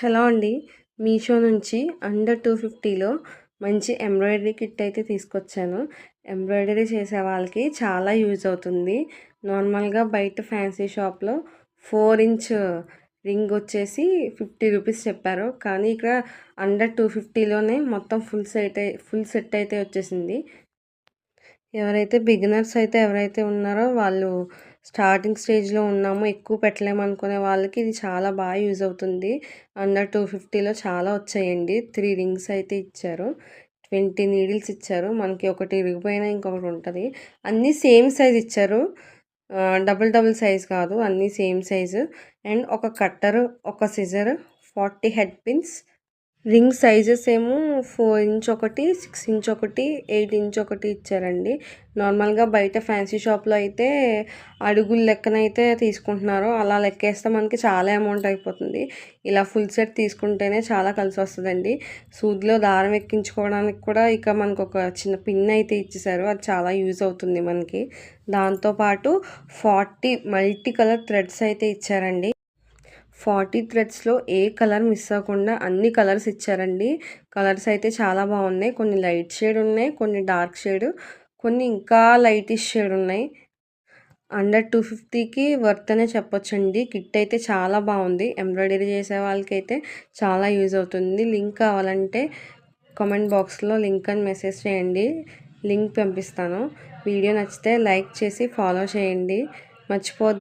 Hello అండి. మీషో నుంచి under 250లో మంచి ఎంబ్రాయిడరీ కిట్ అయితే తీసుకొచ్చాను. ఎంబ్రాయిడరీ చేసే వాళ్ళకి చాలా యూజ్ అవుతుంది. నార్మల్‌గా బయట ఫ్యాన్సీ షాప్‌లో 4 ఇంచ్ రింగ్ వచ్చేసి 50 రూపీస్ చెప్పారు. కానీ ఇక్కడ అండర్ 250లోనే మొత్తం ఫుల్ సెట్ అయితే వచ్చేసింది. ఎవరైతే బిగినర్స్ అయితే ఎవరైతే ఉన్నారో వాళ్ళు స్టార్టింగ్ స్టేజ్‌లో ఉన్నాము, ఎక్కువ పెట్టలేమనుకునే వాళ్ళకి ఇది చాలా బాగా యూజ్ అవుతుంది. అండర్ 250లో చాలా వచ్చాయండి. 3 రింగ్స్ అయితే ఇచ్చారు. 20 నీడిల్స్ ఇచ్చారు. మనకి ఒకటి ఇరిగిపోయినా ఇంకొకటి ఉంటది. అన్నీ సేమ్ సైజ్ ఇచ్చారు. డబుల్ సైజ్ కాదు. అన్నీ సేమ్ సైజు. అండ్ ఒక కట్టరు, ఒక scissor, 40 head pins. Ring sizes ఏమో 4 ఇంచ్ ఒకటి, 6 ఇంచ్ ఒకటి, 8 ఇంచ్ ఒకటి ఇచ్చారండి. నార్మల్‌గా బయట ఫ్యాన్సీ షాప్‌లో అయితే అడుగుల లెక్కనైతే తీసుకుంటున్నారు. అలా లెక్కేస్తే మనకి చాలా అమౌంట్ అయిపోతుంది. ఇలా ఫుల్ సెట్ తీసుకుంటేనే చాలా కలిసొస్తదండి. సూదిలో దారం ఎక్కించుకోవడానికి కూడా ఇక మనకొక చిన్న పిన్ అయితే ఇచ్చేసారు. అది చాలా యూజ్ అవుతుంది మనకి. దాంతో పాటు 40 మల్టీ కలర్ థ్రెడ్స్ అయితే ఇచ్చారండి. 40 థ్రెడ్స్‌లో ఏ కలర్ మిస్ అవ్వకుండా అన్ని కలర్స్ ఇచ్చారండి. కలర్స్ అయితే చాలా బాగున్నాయి. కొన్ని లైట్ షేడ్ ఉన్నాయి, కొన్ని డార్క్ షేడ్, కొన్ని ఇంకా లైటిష్ షేడ్ ఉన్నాయి. అండర్ 250కి వర్త్ అనే చెప్పొచ్చండి. కిట్ అయితే చాలా బాగుంది. ఎంబ్రాయిడరీ చేసే వాళ్ళకైతే చాలా యూజ్ అవుతుంది. లింక్ కావాలంటే కామెంట్ బాక్స్‌లో లింక్ అని మెసేజ్ చేయండి. లింక్ పంపిస్తాను. వీడియో నచ్చితే లైక్ చేసి ఫాలో చేయండి. మర్చిపోద్దు.